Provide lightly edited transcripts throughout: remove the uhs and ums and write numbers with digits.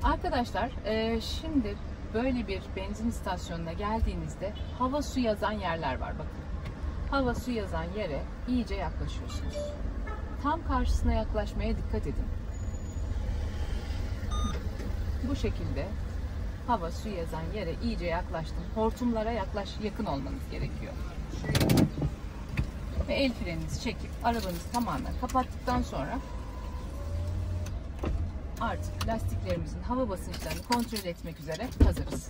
Arkadaşlar şimdi böyle bir benzin istasyonuna geldiğinizde hava su yazan yerler var, bakın. Hava su yazan yere iyice yaklaşıyorsunuz. Tam karşısına yaklaşmaya dikkat edin. Bu şekilde hava su yazan yere iyice yaklaştım. Hortumlara yakın olmanız gerekiyor. Ve el freninizi çekip arabanızı tamamen kapattıktan sonra artık lastiklerimizin hava basınçlarını kontrol etmek üzere hazırız.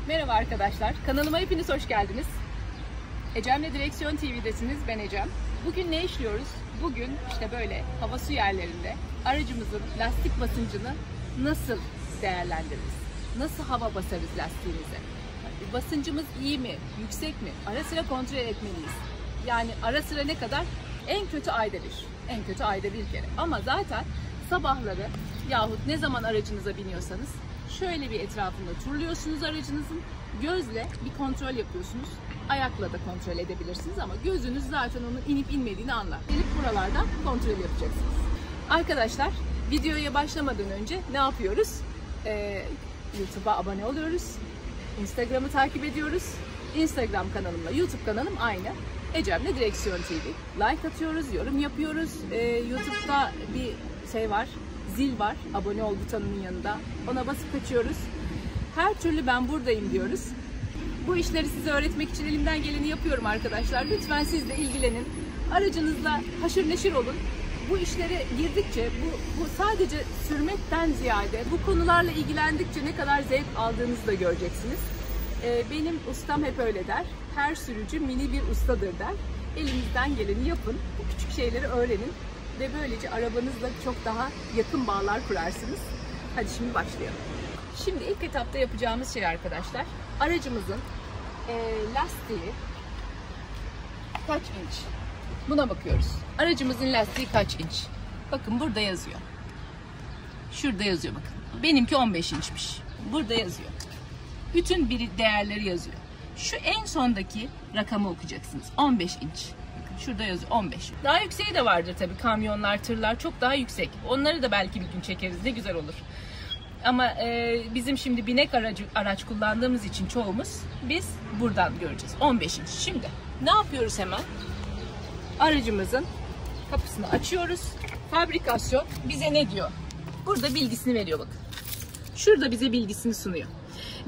Merhaba arkadaşlar, kanalıma hepiniz hoş geldiniz. Ecem'le Direksiyon TV'desiniz, ben Ecem. Bugün ne işliyoruz? Bugün işte böyle hava su yerlerinde aracımızın lastik basıncını nasıl değerlendiririz? Nasıl hava basarız lastiğimize? Basıncımız iyi mi, yüksek mi? Ara sıra kontrol etmeliyiz. Yani ara sıra ne kadar? En kötü ayda bir. En kötü ayda bir kere. Ama zaten sabahları yahut ne zaman aracınıza biniyorsanız şöyle bir etrafında turluyorsunuz aracınızın. Gözle bir kontrol yapıyorsunuz. Ayakla da kontrol edebilirsiniz ama gözünüz zaten onun inip inmediğini anlar. Gelip buralardan kontrol yapacaksınız. Arkadaşlar, videoya başlamadan önce ne yapıyoruz? YouTube'a abone oluyoruz. Instagram'ı takip ediyoruz. Instagram kanalımla YouTube kanalım aynı. Ecem'le Direksiyon TV. Like atıyoruz, yorum yapıyoruz. YouTube'da bir şey var, zil var. Abone ol butonunun yanında. Ona basıp kaçıyoruz. Her türlü ben buradayım diyoruz. Bu işleri size öğretmek için elimden geleni yapıyorum arkadaşlar. Lütfen siz de ilgilenin. Aracınızla haşır neşir olun. Bu işlere girdikçe, bu sadece sürmekten ziyade bu konularla ilgilendikçe ne kadar zevk aldığınızı da göreceksiniz. Benim ustam hep öyle der. Her sürücü mini bir ustadır der. Elinizden geleni yapın. Bu küçük şeyleri öğrenin. Ve böylece arabanızla çok daha yakın bağlar kurarsınız. Hadi şimdi başlayalım. Şimdi ilk etapta yapacağımız şey arkadaşlar, aracımızın lastiği kaç inç? Buna bakıyoruz. Aracımızın lastiği kaç inç? Bakın burada yazıyor. Şurada yazıyor bakın. Benimki 15 inçmiş. Burada yazıyor. Bütün değerleri yazıyor. Şu en sondaki rakamı okuyacaksınız. 15 inç. Bakın şurada yazıyor 15. Daha yükseği de vardır tabii. Kamyonlar, tırlar çok daha yüksek. Onları da belki bir gün çekeriz. Ne güzel olur. Ama bizim şimdi binek araç kullandığımız için çoğumuz biz buradan göreceğiz. 15 inç. Şimdi ne yapıyoruz hemen? Aracımızın kapısını açıyoruz. Fabrikasyon bize ne diyor? Burada bilgisini veriyor bakın. Şurada bize bilgisini sunuyor.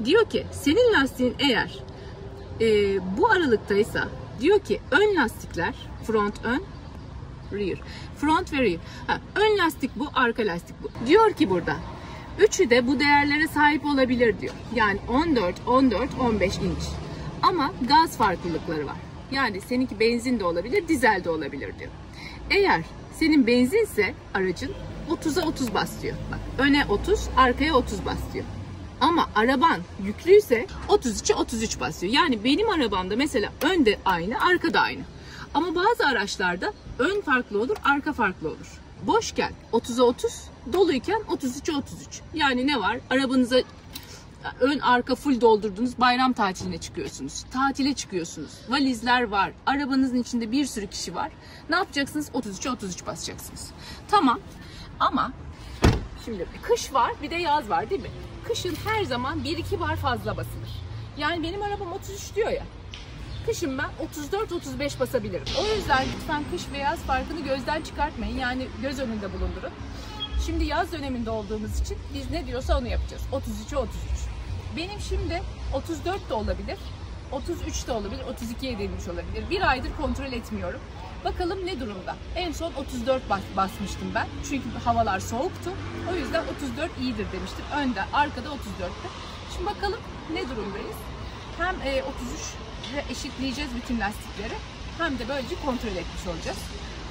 Diyor ki senin lastiğin eğer bu aralıktaysa, diyor ki ön lastikler front, ön, rear. Front ve rear. Ön lastik bu, arka lastik bu. Diyor ki burada üçü de bu değerlere sahip olabilir diyor. Yani 14, 14, 15 inç. Ama gaz farklılıkları var. Yani seninki benzin de olabilir, dizel de olabilir diyor. Eğer senin benzinse aracın 30'a 30 bas diyor. Bak, öne 30, arkaya 30 bas diyor. Ama araban yüklüyse 33'e 33 basıyor. Yani benim arabamda mesela ön de aynı, arka da aynı. Ama bazı araçlarda ön farklı olur, arka farklı olur. Boşken 30'a 30, doluyken 33'e 33. Yani ne var? Arabanıza ön arka full doldurdunuz, bayram tatiline çıkıyorsunuz. Tatile çıkıyorsunuz. Valizler var. Arabanızın içinde bir sürü kişi var. Ne yapacaksınız? 33'e 33 basacaksınız. Tamam. Ama şimdi kış var, bir de yaz var değil mi? Kışın her zaman 1-2 bar fazla basılır. Yani benim arabam 33 diyor ya. Kışın ben 34-35 basabilirim. O yüzden lütfen kış ve yaz farkını gözden çıkartmayın. Yani göz önünde bulundurun. Şimdi yaz döneminde olduğumuz için biz ne diyorsa onu yapacağız. 33'e 33. Benim şimdi 34 de olabilir, 33 de olabilir, 32'ye denilmiş olabilir. Bir aydır kontrol etmiyorum. Bakalım ne durumda? En son 34 basmıştım ben. Çünkü havalar soğuktu. O yüzden 34 iyidir demiştim. Önde, arkada 34'tü. Şimdi bakalım ne durumdayız? Hem 33'e eşitleyeceğiz bütün lastikleri, hem de böylece kontrol etmiş olacağız.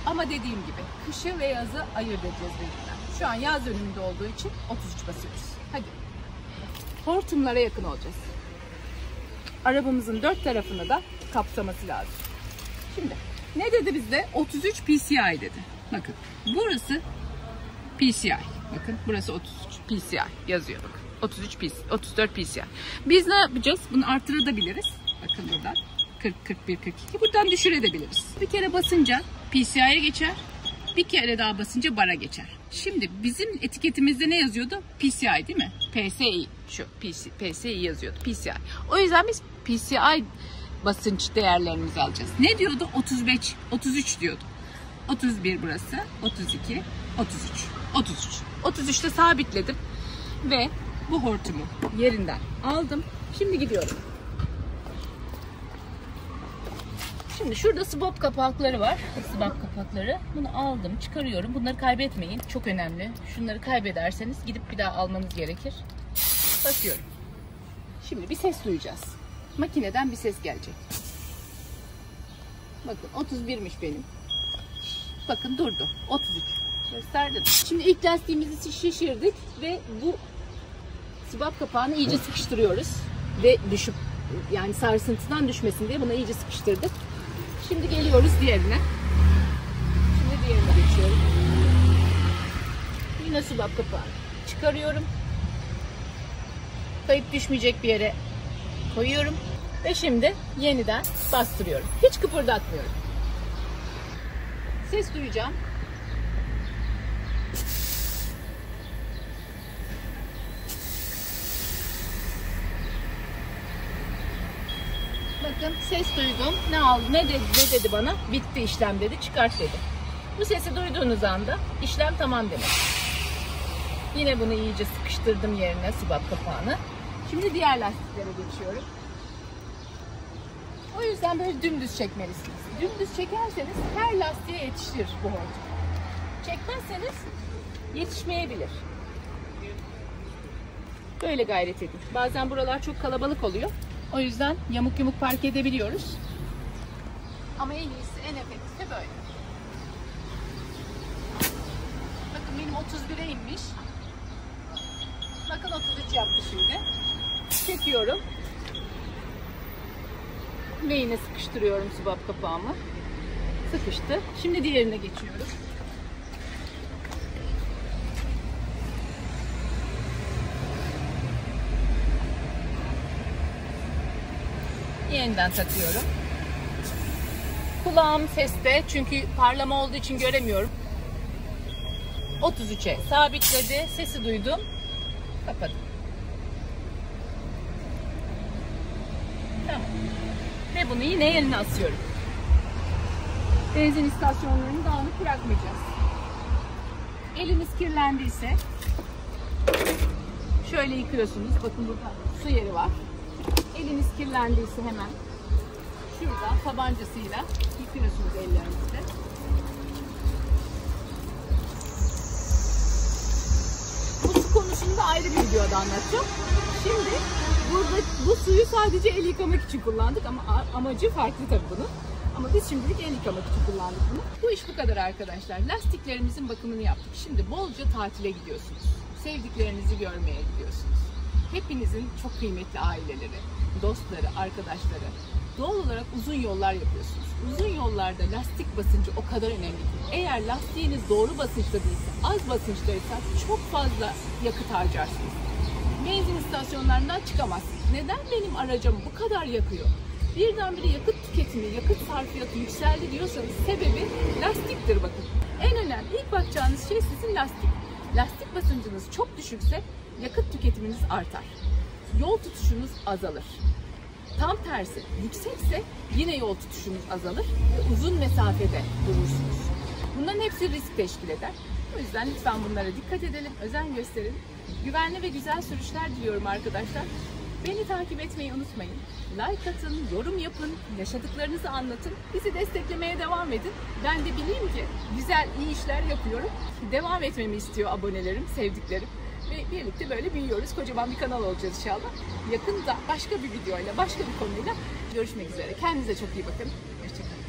Ama dediğim gibi kışı ve yazı ayırt edeceğiz birbirinden. Şu an yaz döneminde olduğu için 33 basıyoruz. Hadi. Hortumlara yakın olacağız. Arabamızın dört tarafını da kapsaması lazım. Şimdi ne dedi bizde? 33 PCI dedi. Bakın burası PCI. Bakın burası 33 PCI yazıyor bakın. 34 PCI. Biz ne yapacağız? Bunu artırabiliriz. Bakın buradan 40, 41, 42. Buradan düşürebiliriz. Bir kere basınca PCI'ye geçer. Bir kere daha basınca bara geçer. Şimdi bizim etiketimizde ne yazıyordu? PCI değil mi? PSI. Şu PCI yazıyordu. PCI. O yüzden biz PCI basınç değerlerimizi alacağız. Ne diyordu? 35, 33 diyordu. 31 burası. 32, 33. 33. 33'te sabitledim. Ve bu hortumu yerinden aldım. Şimdi gidiyorum. Şimdi şurada swap kapakları var. Swap kapakları. Bunu aldım, çıkarıyorum. Bunları kaybetmeyin. Çok önemli. Şunları kaybederseniz gidip bir daha almanız gerekir. Basıyorum. Şimdi bir ses duyacağız. Makineden bir ses gelecek. Bakın 31'miş benim. Bakın durdu. 33. Gösterdim. Şimdi ilk lastiğimizi şişirdik ve bu swap kapağını iyice sıkıştırıyoruz. Ve düşüp yani sarsıntıdan düşmesin diye buna iyice sıkıştırdık. Şimdi geliyoruz diğerine. Şimdi diğerine geçiyorum. Yine swap kapağını çıkarıyorum. Kayıp düşmeyecek bir yere koyuyorum. Ve şimdi yeniden bastırıyorum. Hiç kıpırdatmıyorum. Ses duyacağım. Bakın ses duydum. Ne dedi bana? Bitti işlem dedi. Çıkart dedi. Bu sesi duyduğunuz anda işlem tamam demek. Yine bunu iyice sıkıştırdım yerine swap kapağını. Şimdi diğer lastiklere geçiyorum. O yüzden böyle dümdüz çekmelisiniz. Dümdüz çekerseniz her lastiğe yetişir bu hortum. Çekmezseniz yetişmeyebilir. Böyle gayret edin. Bazen buralar çok kalabalık oluyor. O yüzden yamuk yumuk park edebiliyoruz. Ama en iyisi, en efektifi böyle. Bakın benim 31'e inmiş. Bakın 33 yaptı şimdi. Çekiyorum. Ve yine sıkıştırıyorum swap kapağımı. Sıkıştı. Şimdi diğerine geçiyorum. Yeniden takıyorum. Kulağım seste çünkü parlama olduğu için göremiyorum. 33'e sabitledi. Sesi duydum. Kapadım. Tamam. Ve bunu yine yerine asıyorum. Benzin istasyonlarını dağınık bırakmayacağız. Eliniz kirlendiyse şöyle yıkıyorsunuz. Bakın burada su yeri var. Eliniz kirlendiyse hemen şurada tabancasıyla yıkıyorsunuz ellerinizle. Bu su konusunu da ayrı bir videoda anlatacağım. Şimdi burada bu suyu sadece el yıkamak için kullandık ama amacı farklı tabii bunun. Ama biz şimdilik el yıkamak için kullandık bunu. Bu iş bu kadar arkadaşlar. Lastiklerimizin bakımını yaptık. Şimdi bolca tatile gidiyorsunuz. Sevdiklerinizi görmeye gidiyorsunuz. Hepinizin çok kıymetli aileleri, dostları, arkadaşları. Doğal olarak uzun yollar yapıyorsunuz. Uzun yollarda lastik basıncı o kadar önemli ki. Eğer lastiğiniz doğru basınçta değilse, az basınçtaysa çok fazla yakıt harcarsınız. Benzin istasyonlarından çıkamazsınız. Neden benim aracım bu kadar yakıyor? Birdenbire yakıt tüketimi, yakıt sarfiyatı yükseldi diyorsanız sebebi lastiktir bakın. En önemli ilk bakacağınız şey sizin lastik. Lastik basıncınız çok düşükse yakıt tüketiminiz artar. Yol tutuşunuz azalır. Tam tersi yüksekse yine yol tutuşunuz azalır ve uzun mesafede durursunuz. Bunların hepsi risk teşkil eder. O yüzden lütfen bunlara dikkat edelim, özen gösterin. Güvenli ve güzel sürüşler diliyorum arkadaşlar. Beni takip etmeyi unutmayın. Like atın, yorum yapın, yaşadıklarınızı anlatın. Bizi desteklemeye devam edin. Ben de bileyim ki güzel, iyi işler yapıyorum. Devam etmemi istiyor abonelerim, sevdiklerim. Ve birlikte böyle büyüyoruz. Kocaman bir kanal olacağız inşallah. Yakında başka bir videoyla, başka bir konuyla görüşmek üzere. Kendinize çok iyi bakın. Hoşçakalın.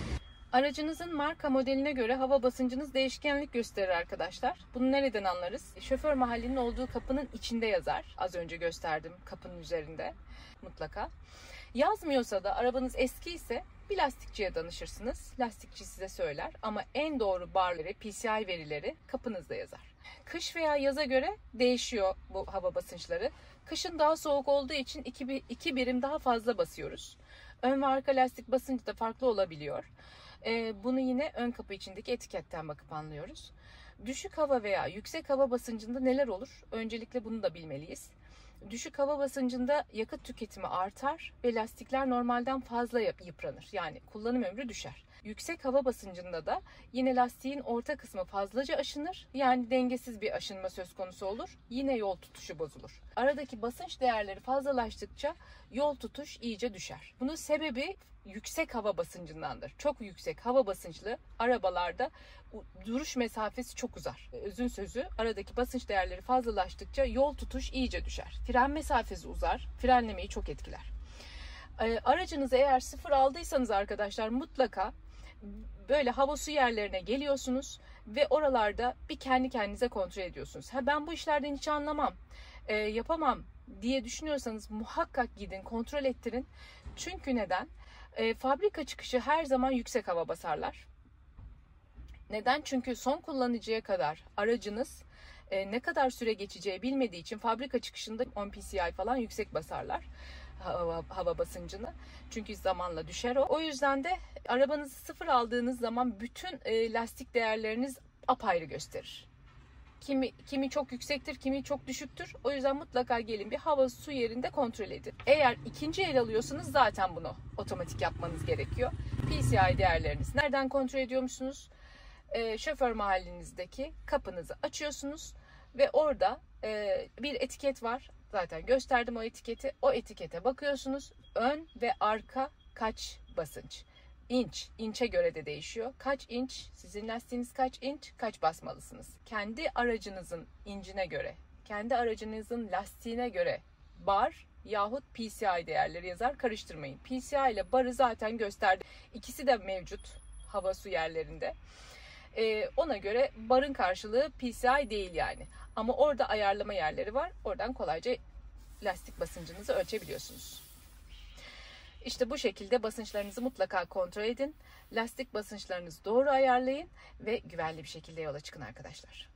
Aracınızın marka modeline göre hava basıncınız değişkenlik gösterir arkadaşlar. Bunu nereden anlarız? Şoför mahallinin olduğu kapının içinde yazar. Az önce gösterdim kapının üzerinde mutlaka. Yazmıyorsa da arabanız eski ise bir lastikçiye danışırsınız. Lastikçi size söyler ama en doğru barları, PCI verileri kapınızda yazar. Kış veya yaza göre değişiyor bu hava basınçları. Kışın daha soğuk olduğu için 2 birim daha fazla basıyoruz. Ön ve arka lastik basıncı da farklı olabiliyor. Bunu yine ön kapı içindeki etiketten bakıp anlıyoruz. Düşük hava veya yüksek hava basıncında neler olur? Öncelikle bunu da bilmeliyiz. Düşük hava basıncında yakıt tüketimi artar ve lastikler normalden fazla yıpranır. Yani kullanım ömrü düşer. Yüksek hava basıncında da yine lastiğin orta kısmı fazlaca aşınır. Yani dengesiz bir aşınma söz konusu olur. Yine yol tutuşu bozulur. Aradaki basınç değerleri fazlalaştıkça yol tutuş iyice düşer. Bunun sebebi yüksek hava basıncındandır. Çok yüksek hava basınçlı arabalarda duruş mesafesi çok uzar. Özün sözü, aradaki basınç değerleri fazlalaştıkça yol tutuş iyice düşer. Fren mesafesi uzar, frenlemeyi çok etkiler. Aracınızı eğer sıfır aldıysanız arkadaşlar mutlaka böyle hava su yerlerine geliyorsunuz ve oralarda bir kendi kendinize kontrol ediyorsunuz. Ben bu işlerden hiç anlamam, yapamam diye düşünüyorsanız muhakkak gidin, kontrol ettirin. Çünkü neden? Fabrika çıkışı her zaman yüksek hava basarlar. Neden? Çünkü son kullanıcıya kadar aracınız ne kadar süre geçeceği bilmediği için fabrika çıkışında 10 PSI falan yüksek basarlar hava basıncını. Çünkü zamanla düşer o. O yüzden de arabanızı sıfır aldığınız zaman bütün lastik değerleriniz apayrı gösterir. Kimi çok yüksektir, kimi çok düşüktür. O yüzden mutlaka gelin bir hava su yerinde kontrol edin. Eğer ikinci el alıyorsanız zaten bunu otomatik yapmanız gerekiyor. PSI değerleriniz nereden kontrol ediyormuşsunuz? Şoför mahallinizdeki kapınızı açıyorsunuz ve orada bir etiket var. Zaten gösterdim o etiketi. O etikete bakıyorsunuz. Ön ve arka kaç basınç? İnçe göre de değişiyor. Kaç inç? Sizin lastiğiniz kaç inç? Kaç basmalısınız? Kendi aracınızın incine göre, kendi aracınızın lastiğine göre bar yahut PSI değerleri yazar. Karıştırmayın. PSI ile barı zaten gösterdi. İkisi de mevcut hava su yerlerinde. Ona göre barın karşılığı PSI değil yani. Ama orada ayarlama yerleri var. Oradan kolayca lastik basıncınızı ölçebiliyorsunuz. İşte bu şekilde basınçlarınızı mutlaka kontrol edin. Lastik basınçlarınızı doğru ayarlayın ve güvenli bir şekilde yola çıkın arkadaşlar.